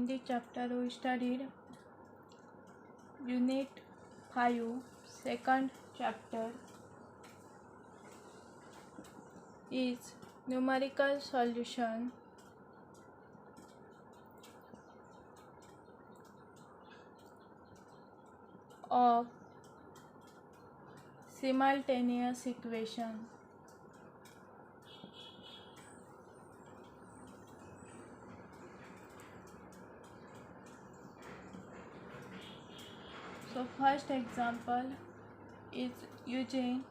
In this chapter we studied Unit 5, second chapter is numerical solution of simultaneous equation. So first example is using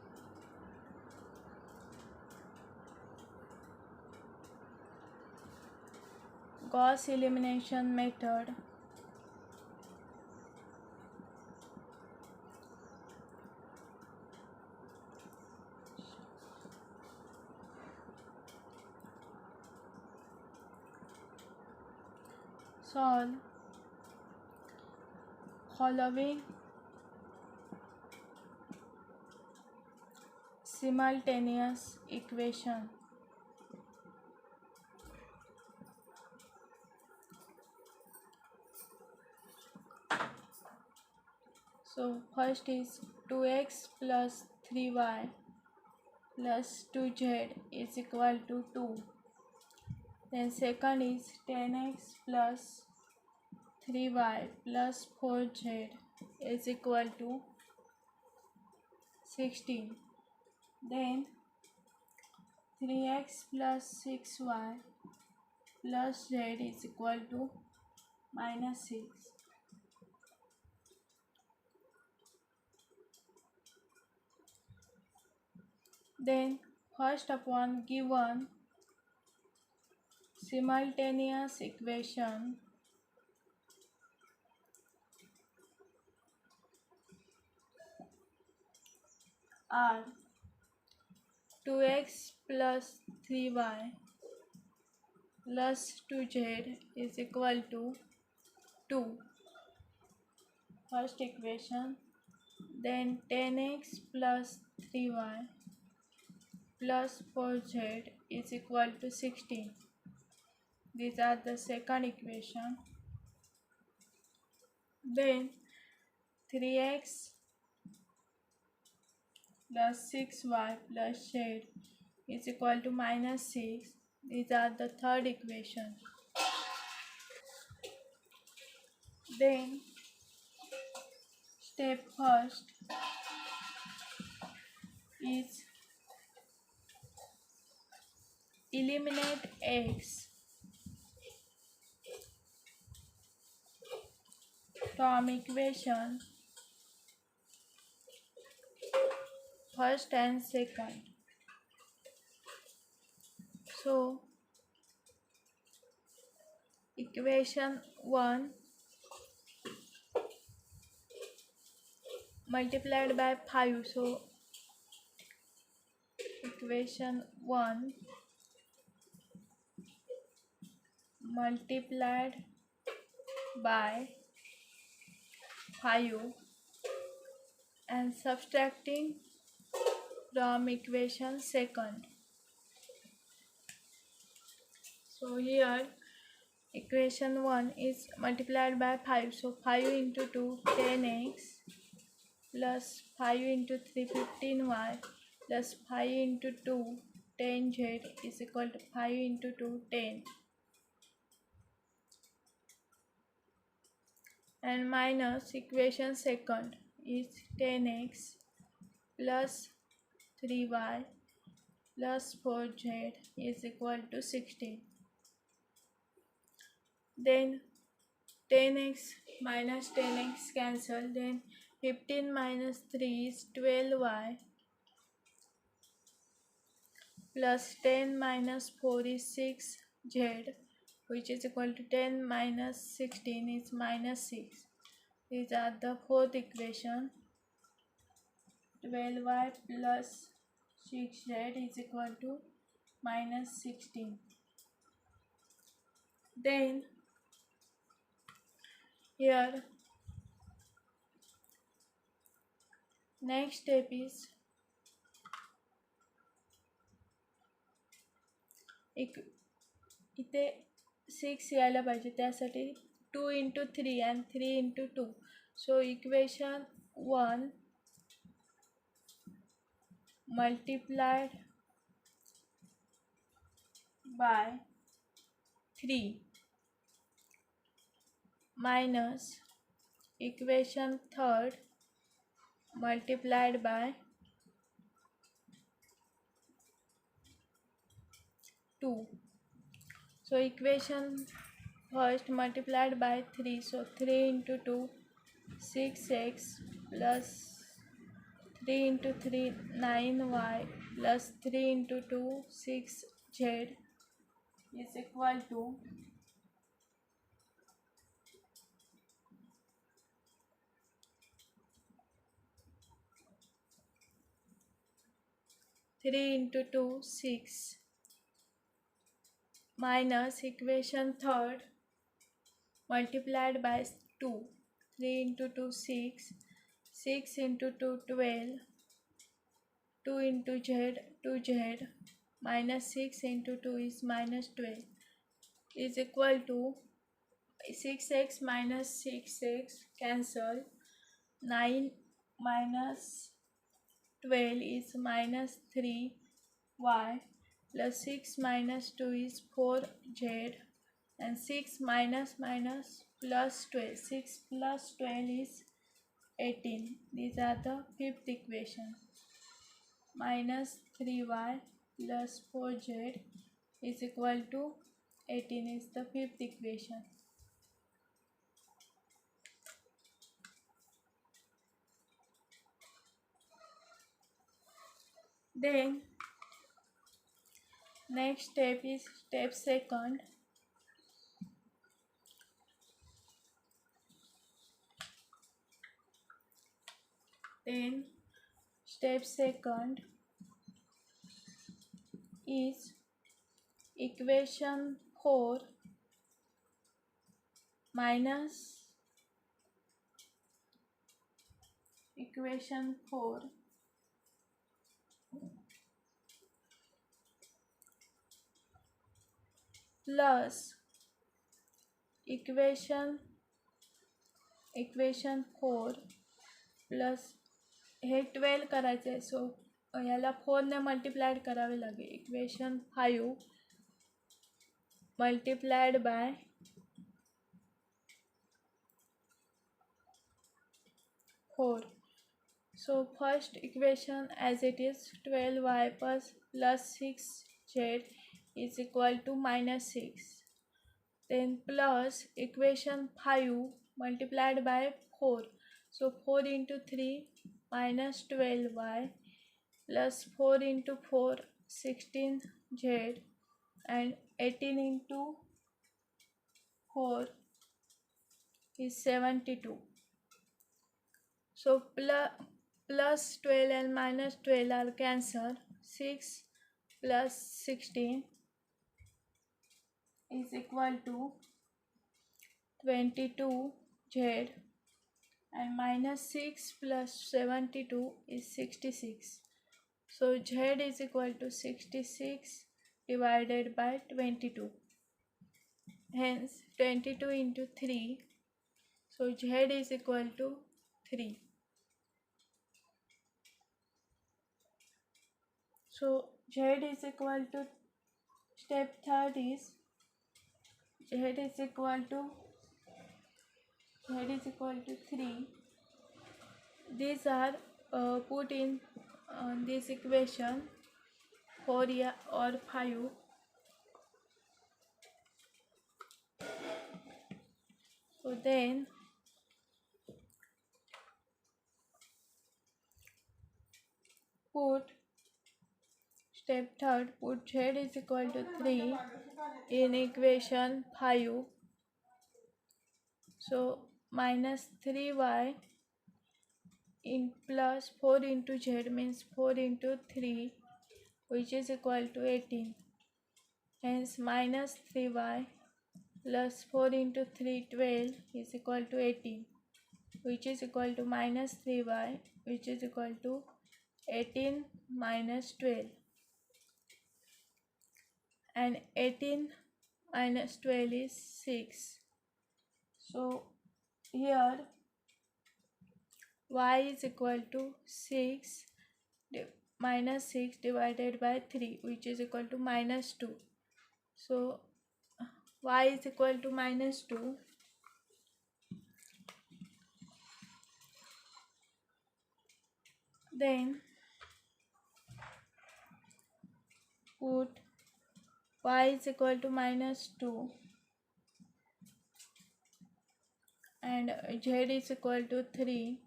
Gauss elimination method solve following simultaneous equation. So first is 2x plus 3y plus 2z is equal to 2. Then second is 10x plus 3y plus 4z is equal to 16. Then 3x plus 6y plus z is equal to minus 6. Then first upon given simultaneous equation are 2x plus 3y plus 2z is equal to 2. First equation. Then 10x plus 3y plus 4z is equal to 16. These are the second equation. Then 3x plus 6y plus z is equal to minus 6. These are the third equation. Then step first is eliminate x from equation first and second. So equation 1 multiplied by 5. So equation 1 multiplied by 5 and subtracting from equation second. So here equation 1 is multiplied by 5. So 5 into 2 10x plus 5 into 3 15y plus 5 into 2 10z is equal to 5 into 2 10. And minus equation second is 10x plus 3y plus 4z is equal to 16. Then 10x minus 10x cancel. Then 15 minus 3 is 12y plus 10 minus 4 is 6z, which is equal to 10 minus 16 is minus 6. These are the fourth equation. 12y plus 6z is equal to minus 16. Then here next step is इथे 6 यायला पाहिजे, त्यासाठी 2 into 3 and 3 into 2. So equation 1 multiplied by 3 minus equation third multiplied by 2. So equation first multiplied by 3. So 3 into 2 6x plus 3 into 3 9y plus 3 into 2 6z is equal to 3 into 2 6 minus equation third multiplied by 2. 3 into 2 6 6 into 2 12 2 into z 2z minus 6 into 2 is minus 12 is equal to 6x minus 6x cancel 9 minus 12 is minus 3y plus 6 minus 2 is 4z and 6 minus minus plus 12. 6 plus 12 is 18. These are the fifth equation. Minus 3y plus 4z is equal to 18 is the fifth equation. Then next step is step second. Then step second is equation 4 minus equation 4 plus equation 4 plus हे 12 करायचं आहे. सो याला 4ने multiplied करावे लागेल. Equation 5 multiplied by 4. So first equation as it is 12y plus 6z is equal to minus 6. Then plus equation 5 multiplied by 4. So 4 into 3 minus 12y plus 4 into 4 16z and 18 into 4 is 72. So plus 12 and minus 12 are cancelled. 6 plus 16 is equal to 22z and minus 6 plus 72 is 66. So z is equal to 66 divided by 22. Hence 22 into 3. So z is equal to 3. So z is equal to step third is z is equal to 3. These are put in this equation 4 or 5. So then put step third, put z is equal to 3 in equation 5. So minus 3y in plus 4 into z means 4 into 3 which is equal to 18. Hence minus 3y plus 4 into 3 12 is equal to 18 which is equal to minus 3y which is equal to 18 minus 12. And 18 minus 12 is 6. So here y is equal to 6 minus 6 divided by 3, which is equal to minus 2. So y is equal to minus 2. Then put y is equal to minus 2 and z is equal to 3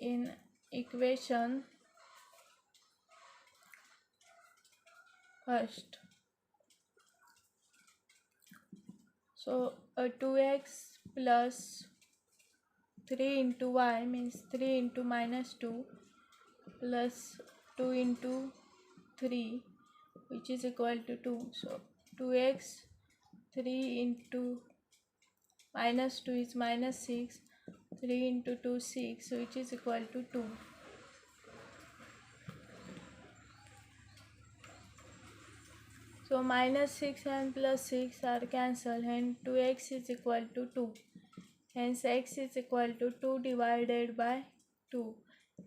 in equation first. So 2x plus 3 into y means 3 into minus 2 plus 2 into 3, which is equal to 2. So 2x 3 into minus 2 is minus 6, 3 into 2 6, which is equal to 2. So minus 6 and plus 6 are cancelled and 2x is equal to 2. Hence x is equal to 2 divided by 2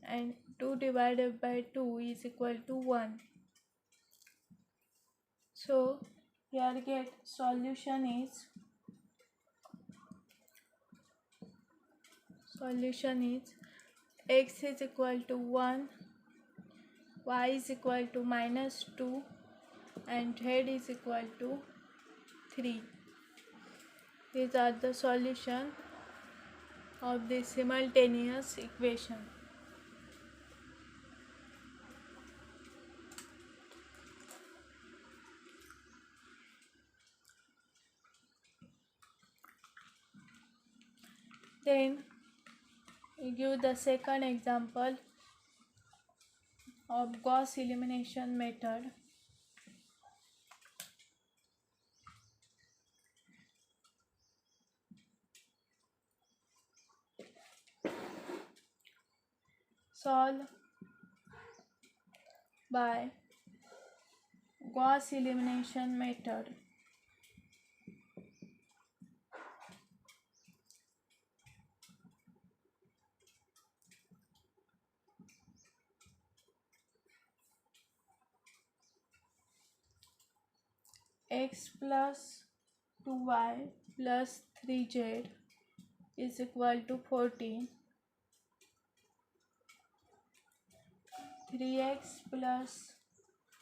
and 2 divided by 2 is equal to 1. So here get solution is x is equal to 1, y is equal to minus 2 and z is equal to 3. These are the solution of the simultaneous equation. Then we give the second example of Gauss elimination method. Solve by Gauss elimination method. X plus 2y plus 3z is equal to 14. 3x plus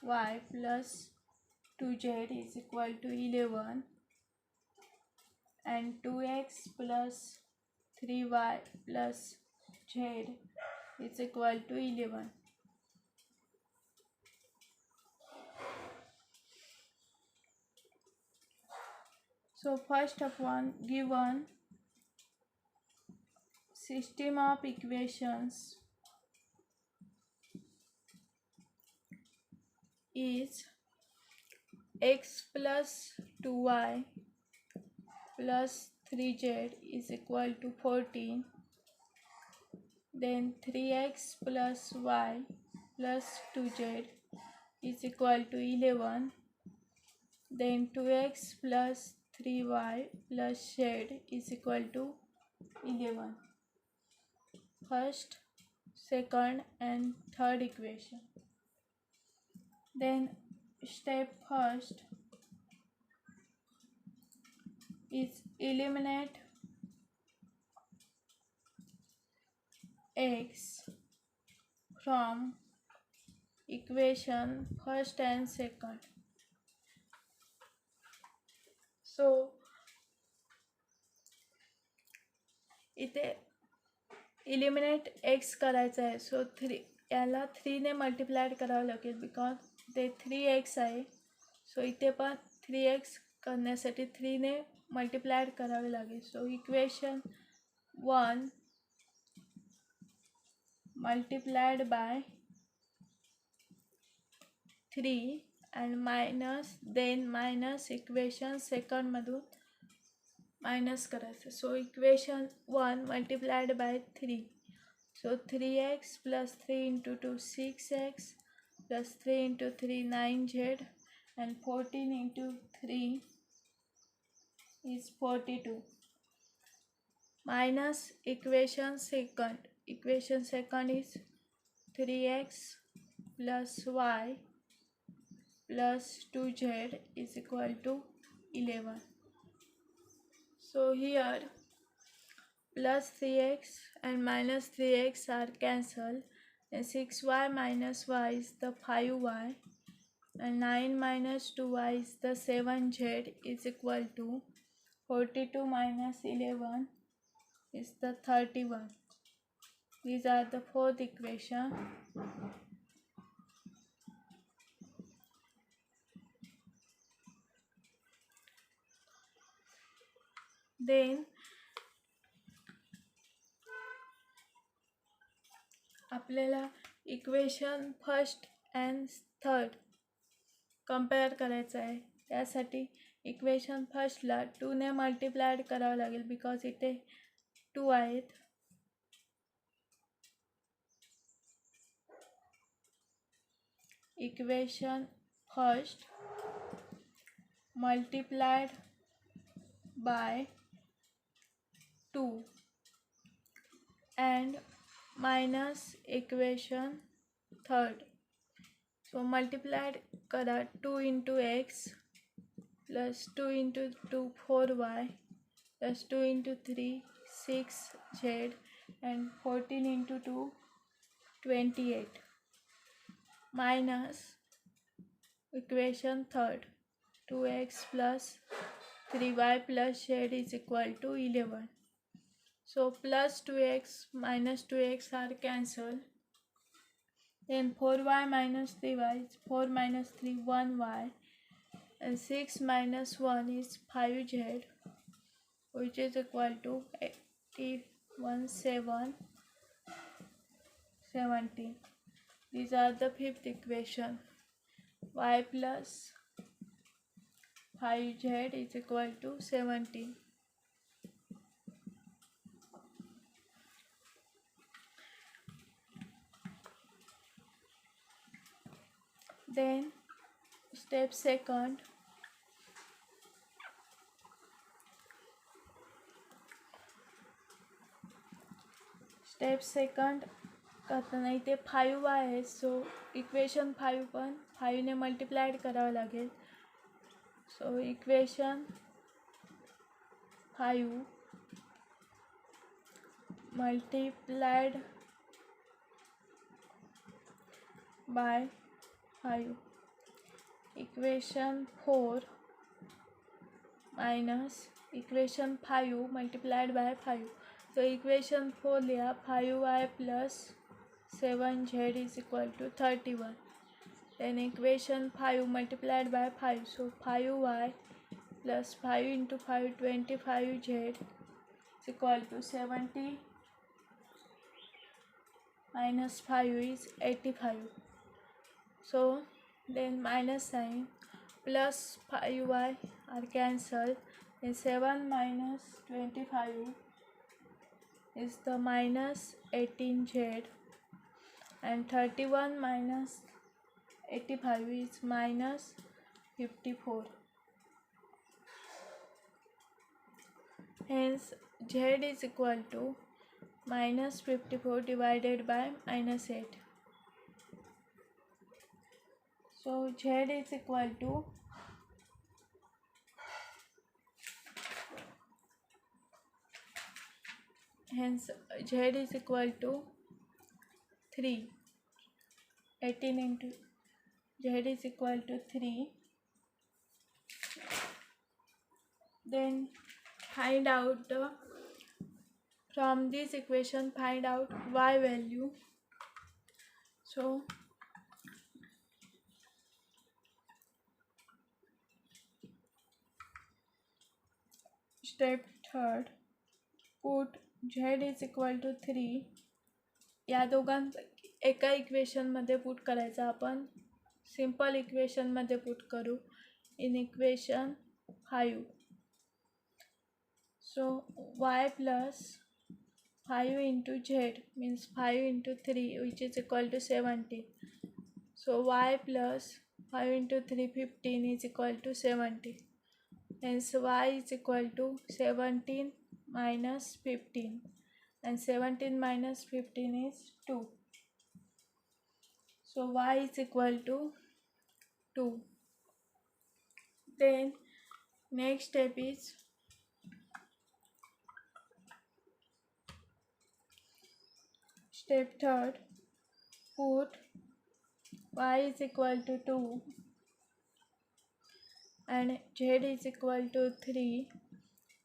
y plus 2z is equal to 11 and 2x plus 3y plus z is equal to 11. So first of one, given system of equations is x plus 2y plus 3z is equal to 14, then 3x plus y plus 2z is equal to 11, then 2x plus 3y plus z is equal to 11. First, second and third equation. Then step first is eliminate x from equation first and second. So इथे eliminate x करायचं आहे. सो याला 3 ने multiply करावं लागेल because ते 3x आहे. सो इथे पण 3x करण्यासाठी 3 ने मल्टिप्लाय करावे लागेल. So equation 1 multiplied by 3 and minus equation second मधून मायनस करायचं. So equation 1 multiplied by 3. So 3x plus 3 into 2 6x plus 3 into 3 9z and 14 into 3 is 42 minus equation second. Equation second is 3x plus y plus 2z is equal to 11. So here plus 3x and minus 3x are cancelled, and 6y minus y is the 5y, and 9 minus 2y is the 7z is equal to 42 minus 11 is the 31. These are the fourth equation. Then आपल्याला equation first and third compare करायचं आहे. त्यासाठी equation फर्स्टला 2ने multiplied करावं लागेल because इथे 2 आहेत. Equation first multiplied bye 2 and minus equation third. So multiplied करा 2 into x plus 2 into 2 4y plus 2 into 3 6z and 14 into 2 28 minus equation third 2x plus 3y plus z is equal to 11. So plus 2x minus 2x are cancelled. Then 4y minus 3y is 4 minus 3 1y, and 6 minus 1 is 5z, which is equal to 81 17. These are the fifth equation. Y plus 5z is equal to 17. Then step second, करताना इथे 5y आहे. So equation 5 पण 5ने multiplied करावं लागेल. So equation 5 multiplied bye 5. Equation 4 minus equation 5 multiplied by 5. So equation 4 लिया 5y plus 7z is equal to 31. Then equation 5 multiplied by 5. So 5y plus 5 into 5 25z is equal to 70 minus 5 is 85. So then minus sign plus 5y are cancelled. Then 7 minus 25 is the minus 18z, and 31 minus 85 is minus 54. Hence z is equal to minus 54 divided by minus 8. So z is equal to hence z is equal to 3. 18 into z is equal to 3. Then find out from this equation find out y value. So step third, put z is equal to 3. या दोघांपैकी एका इक्वेशनमध्ये put करायचं. आपण simple इक्वेशनमध्ये put करू in equation 5. So y plus 5 into z means 5 into 3 which is equal to 17. So y plus 5 into 3 15 is equal to 70. hence y is equal to 17 minus 15, and 17 minus 15 is 2. So y is equal to 2. Then next step is step third. Put y is equal to 2 and z is equal to 3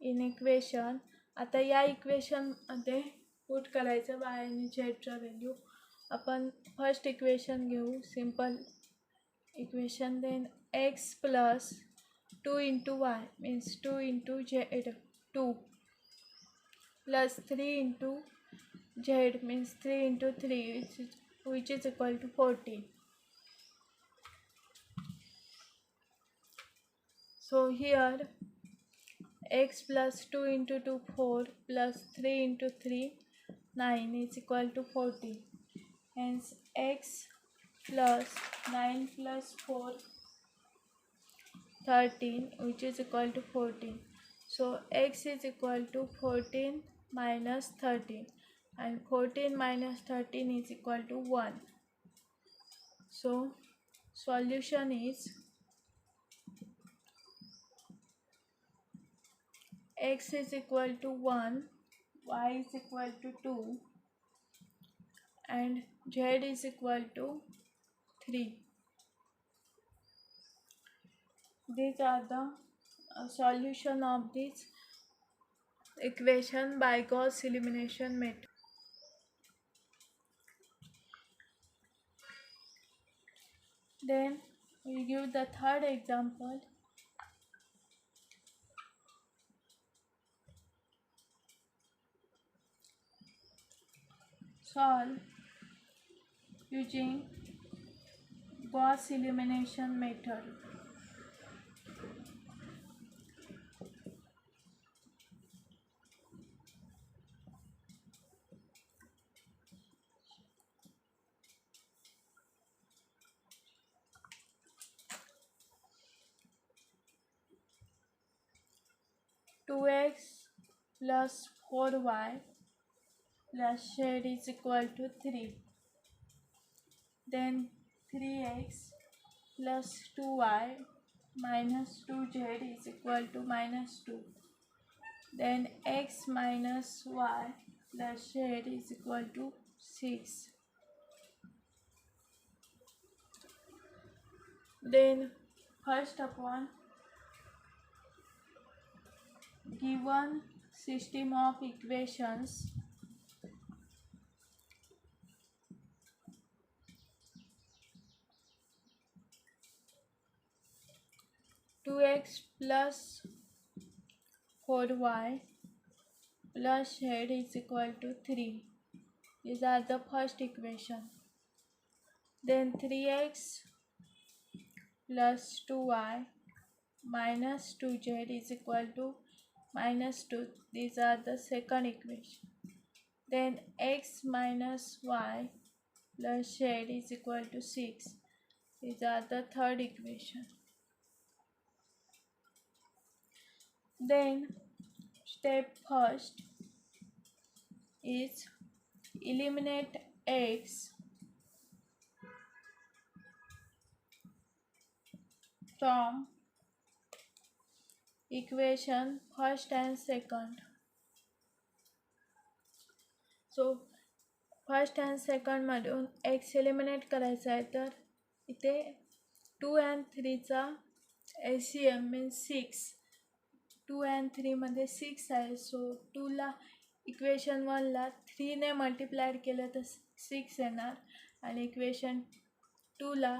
in equation. आता या इक्वेशनमध्ये put करायचं y आणि झेडचा value. आपण first equation घेऊ, simple equation. Then x plus 2 into y means 2 into z, 2 plus 3 into z means 3 into 3 which is equal to 14. So here x plus 2 into 2 4 plus 3 into 3 9 is equal to 14. Hence x plus 9 plus 4 13 which is equal to 14. So x is equal to 14 minus 13, and 14 minus 13 is equal to 1. So solution is x is equal to 1, y is equal to 2, and z is equal to 3. These are the solution of this equation by Gauss elimination method. Then we give the third example. Solve using Gauss elimination method. Two x plus 4y plus z is equal to 3. Then 3x plus 2y minus 2z is equal to minus 2. Then x minus y plus z is equal to 6. Then first upon given system of equations, two x plus 4y plus z is equal to 3. These are the first equation. Then 3x plus 2y minus 2z is equal to minus 2. These are the second equation. Then x minus y plus z is equal to 6. These are the third equation. Then step first is eliminate x from equation first and second. So first and सेकंडमधून X eliminate करायचा आहे, तर इथे 2 and 3चा LCM means 6. 2 and 3मध्ये 6 आहे. सो 2ला equation 1ला 3ने multiplied केलं तर 6 येणार, आणि इक्वेशन 2ला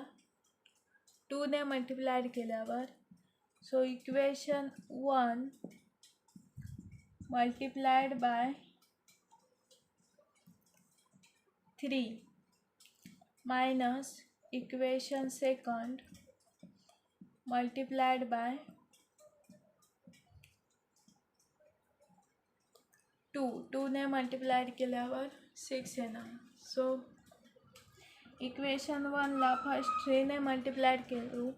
2ने मल्टिप्लायड केल्यावर, so equation 1 multiplied bye 3 minus equation second multiplied by 2. 2 ने मल्टिप्लाइड केल्यावर 6 येणार. सो इक्वेशन 1ला फर्स्ट 3 ने multiplied Kelo.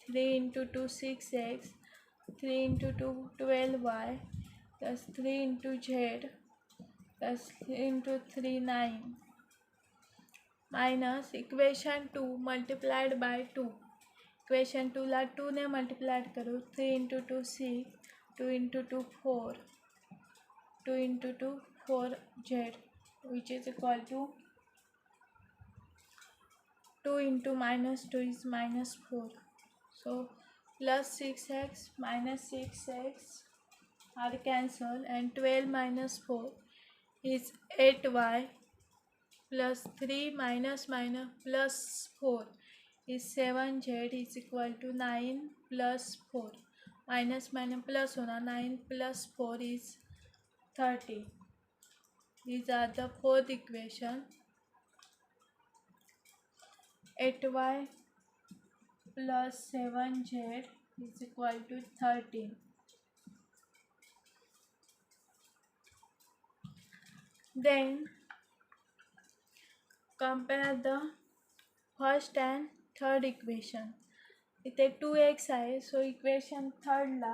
3 into 2 6x 3 into 2 12y plus 3 into z plus 3 into 3 9 minus equation 2 multiplied by 2. Equation 2 ला 2 ने multiplied करो 3 into 2 6 2 into 2 4 2 into 2 4z which is equal to 2 into minus 2 is minus 4. So plus 6x minus 6x are cancelled and 12 minus 4 is 8y plus 3 minus minus plus 4 is 7z is equal to 9 plus 4 minus minus plus होना 9 plus 4 is 30. These are the fourth equation. 8y plus 7z is equal to 13. Then compare the first and third equation. इथे 2x आहे so equation थर्डला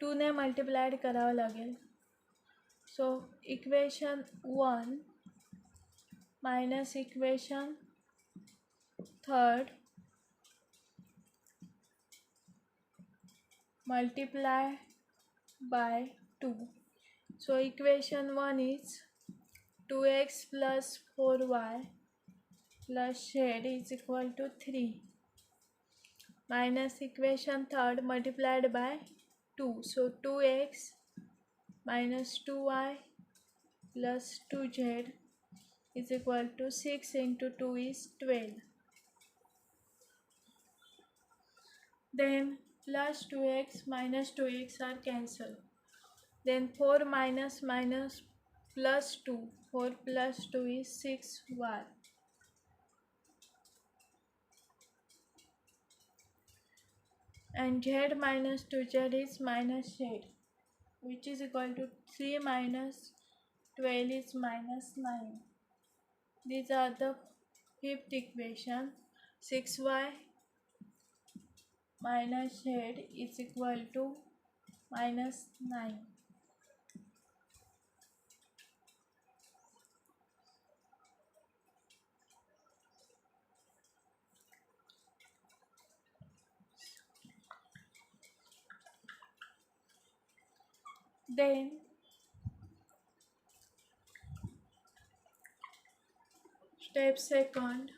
2 ने multiplied करावं लागेल. So equation 1 minus equation third multiply by 2. So equation 1 is 2x plus 4y plus z is equal to 3 minus equation third multiplied by 2. So 2x minus 2y plus 2z is equal to 6 into 2 is 12. Then plus 2x minus 2x are cancelled. Then 4 minus minus plus 2. 4 plus 2 is 6y. And z minus 2z is minus z, which is equal to 3 minus 12 is minus 9. These are the fifth equation. 6y minus z is equal to minus 9. Then step second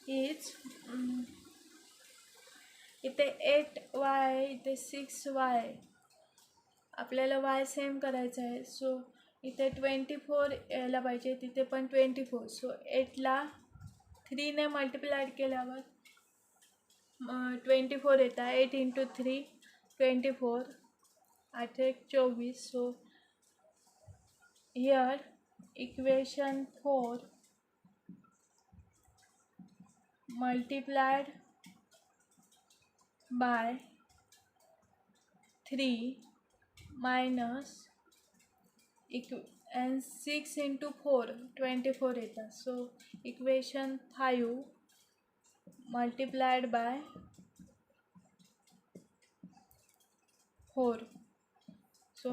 is इथे 8y इथे 6y आपल्याला y same करायचा आहे. सो इथे 24 यायला पाहिजे, तिथे पण 24. सो 8ला 3 ने मल्टिप्लाइड केल्यावर 24 येतात. 8 into 3 24 8 एक 24. सो here equation 4 multiplied by 3 minus and 6 into 4 24 येतात. सो equation 5 multiplied by 4. So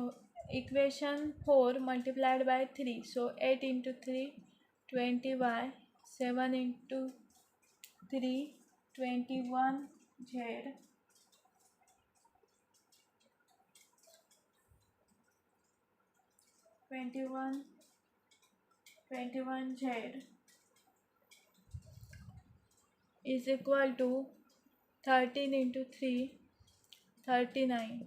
equation 4 multiplied by 3. So 8 into 3 20y, 7 into 3 21z, 21z is equal to 13 into 3 39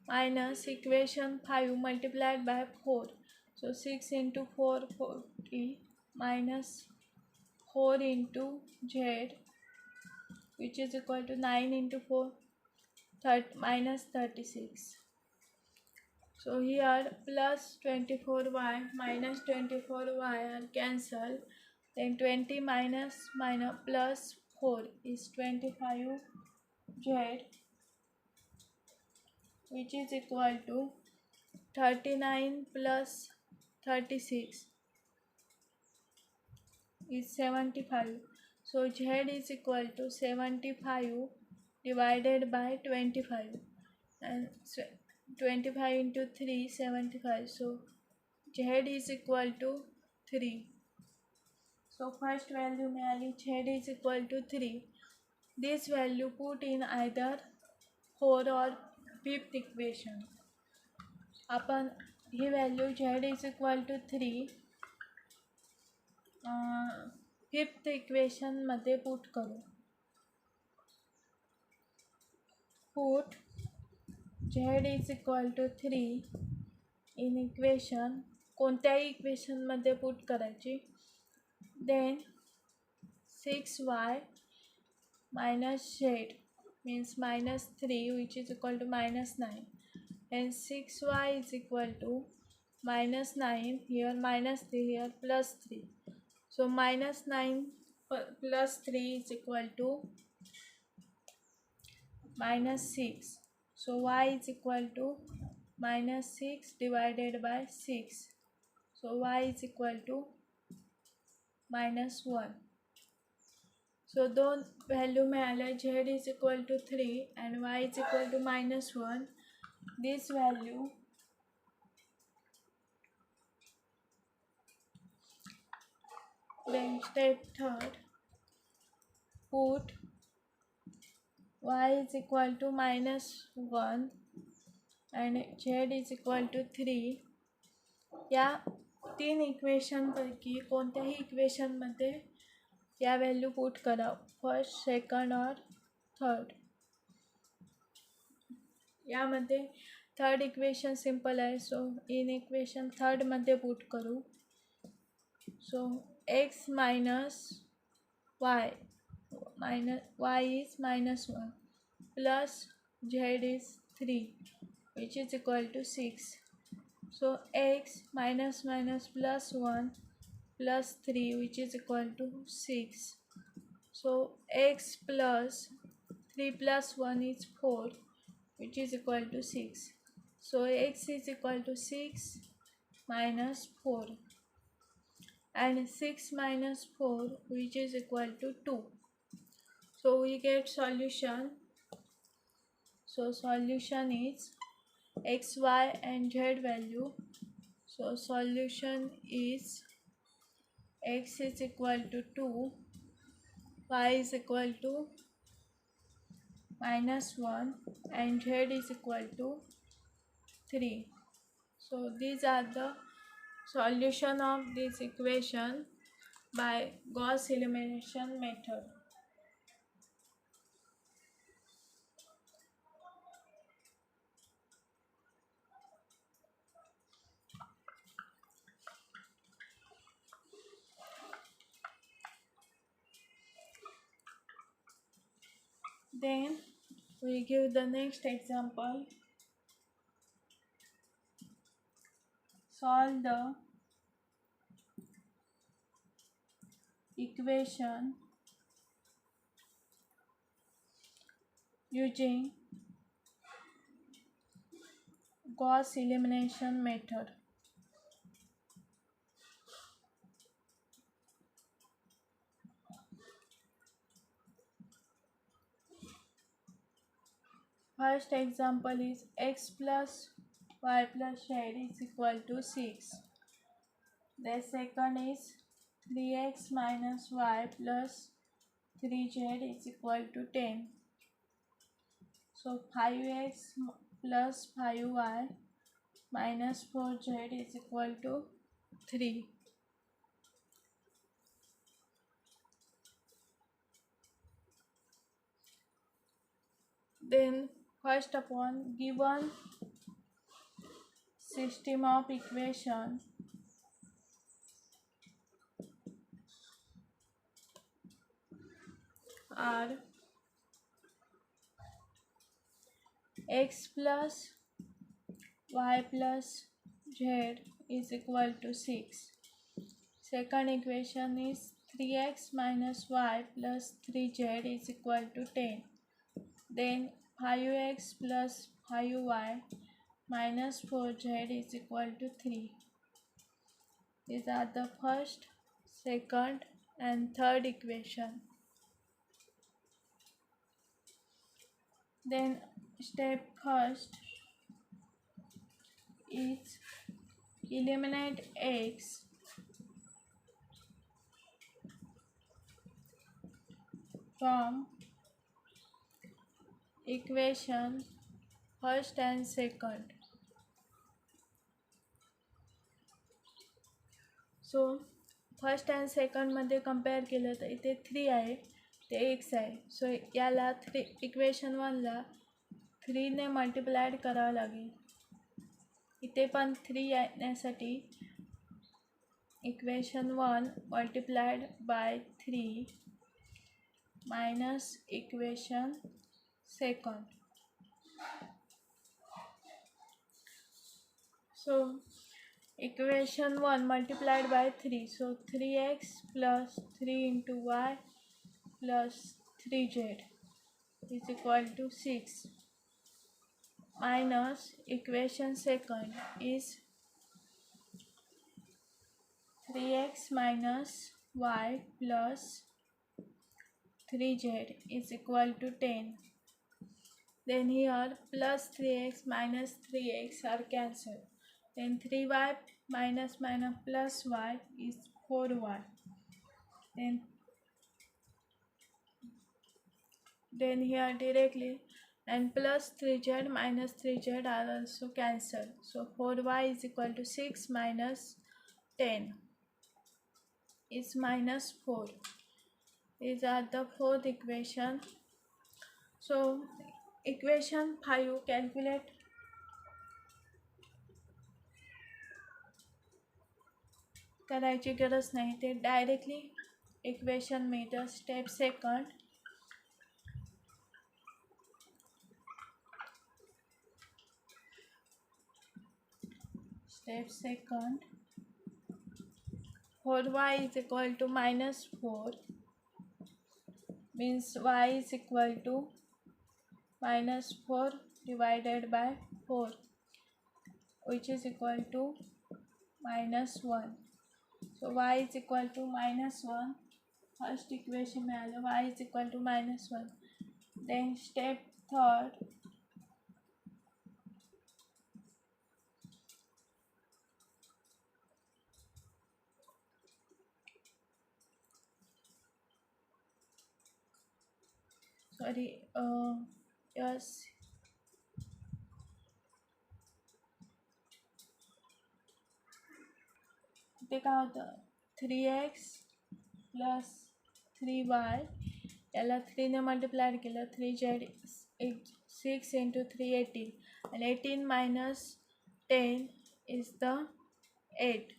minus equation 5 multiplied by 4. So 6 into 4 40 minus 4 into z which is equal to 9 into 4 minus 36. So here plus 24y minus 24y are cancelled. Then 20 minus plus 4 is 25z which is equal to 39 plus 36 is 75. So Z is equal to 75 divided by 25, and 25 into 3, 75. So Z is equal to 3. So first value मिळाली Z is equal to 3. This value put in either 4 or 5th equation. आपण ही value Z is equal to 3 5th इक्वेशनमध्ये put करू. Put Z is equal to 3 in equation, कोणत्याही इक्वेशनमध्ये put करायची. Then 6y minus z means minus 3, which is equal to minus 9, and 6y is equal to minus 9, here minus 3, here plus 3. So minus 9 plus 3 is equal to minus 6. So y is equal to minus 6 divided by 6. So y is equal to minus 1. So दोन value मिळाल्या. Z is equal to 3 and y is equal to minus 1. This value then step third, put y is equal to minus 1 and Z is equal to 3. या 3 इक्वेशनपैकी कोणत्याही इक्वेशनमध्ये या value put करा, first, second और third. यामध्ये third equation simple आहे. So in equation थर्डमध्ये put करू. सो x minus y is minus 1 plus z is 3, which is equal to 6. So x minus minus plus 1 plus 3, which is equal to 6. So x plus 3 plus 1 is 4, which is equal to 6. So x is equal to 6 minus 4, and 6 minus 4, which is equal to 2. So we get solution. So solution is x, y and z value. So solution is x is equal to 2, y is equal to minus 1 and z is equal to 3. So these are the solution of this equation by Gauss elimination method. Then we give the next example. Solve the equation using Gauss elimination method. First example is x plus y plus z is equal to 6. The second is 3x minus y plus 3z is equal to 10. So 5x plus 5y minus 4z is equal to 3. Then first, upon given system of equation, are x plus y plus z is equal to 6. Second equation is 3x minus y plus 3z is equal to 10. Then 5x plus 5y minus 4z is equal to 3. These are the first, second and third equation. Then step first is eliminate x from equation first and second. So first and सेकंडमध्ये compare केलं तर इथे 3 आहे, ते x आहे. सो याला equation 1ला 3ने multiplied करावं लागेल. इथे पण 3 येण्यासाठी equation 1 multiplied bye 3 minus equation second. So equation 1 multiplied by 3, so 3x plus 3 into y plus 3z is equal to 6 minus equation second is 3x minus y plus 3z is equal to 10. Then here plus 3x minus 3x are cancelled. Then 3y minus plus y is 4y. Then here directly and plus 3z minus 3z are also cancelled. So 4y is equal to 6 minus 10 is minus 4. These are the fourth equation. So equation 5 calculate करायची गरज नाही, ते directly equation मिळतं. Step second step second 4y is equal to minus 4 means y is equal to minus 4 divided by 4 which is equal to minus 1. So y is equal to minus 1. First equation मिळालं, y is equal to minus 1. Then step third yes, ते काय होतं 3x plus 3y याला 3ने multiply केलं, 3z 6 into 3 18 and 18 minus 10 is the 8.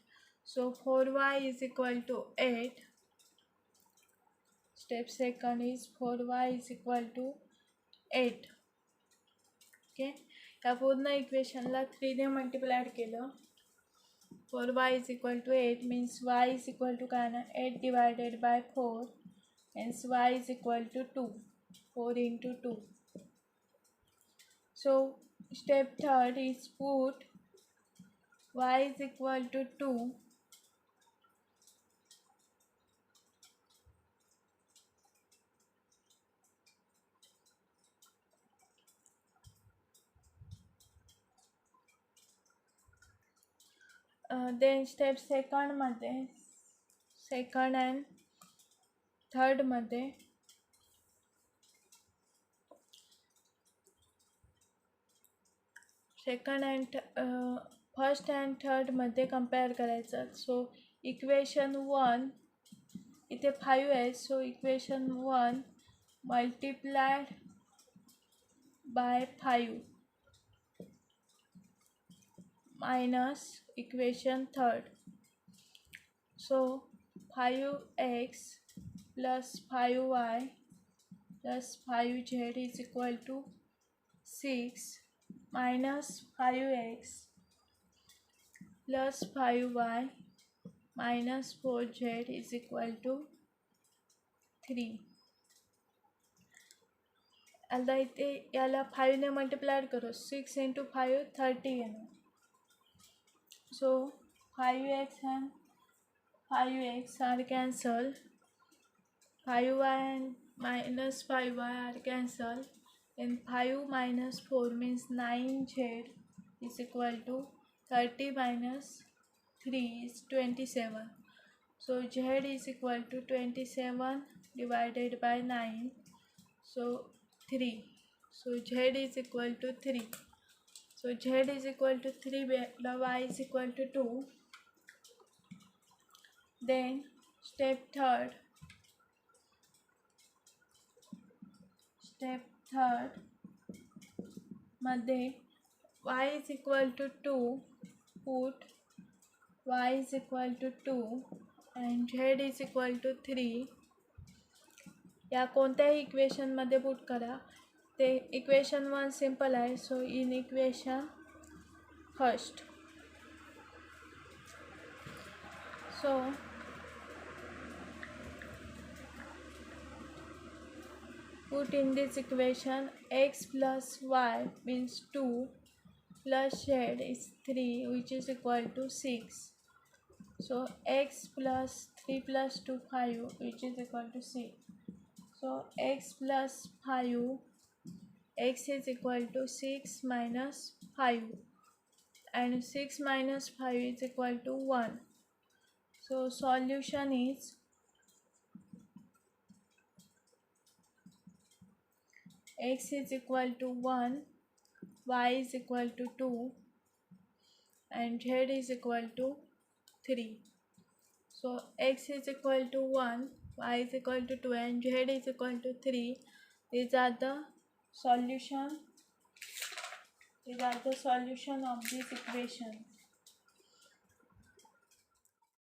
So 4y is equal to 8. Step second is 4y is equal to 8. Okay, या पूर्ण इक्वेशनला 3ने multiply केलं. 4y is equal to 8 means y is equal to काय ना 8 divided by 4 hence y is equal to 2. 4 into 2. So step third is put y is equal to 2 then step second मध्ये second and third मध्ये second and first and third मध्ये compare करायचं. So equation 1 इथे 5 आहे, so equation 1 multiplied bye 5 minus equation third. So 5x plus 5y plus 5z is equal to 6 minus 5x plus 5y minus 4z is equal to 3. आता इथे याला 5ने multiply करो, 6 into 5 30 येणार. So 5x and 5x are cancelled. 5y and minus 5y are cancelled. Then 5 minus 4 means 9z is equal to 30 minus 3 is 27. So z is equal to 27 divided by 9. So 3. So z is equal to 3. So z is equal to 3, y is equal to 2. Then step third मध्ये y is equal to 2 put y is equal to 2 and z is equal to 3 या कोणत्याही इक्वेशनमध्ये put करा. ते equation 1 simple आहे. So in equation first so put in this equation x plus y means 2 plus z is 3 which is equal to 6. So x plus 3 plus 2 5 which is equal to 6. So x plus 5, x is equal to 6 minus 5 and 6 minus 5 is equal to 1. So solution is x is equal to 1, y is equal to 2 and z is equal to 3. So x is equal to 1, y is equal to 2 and z is equal to 3. These are the solution of this equation.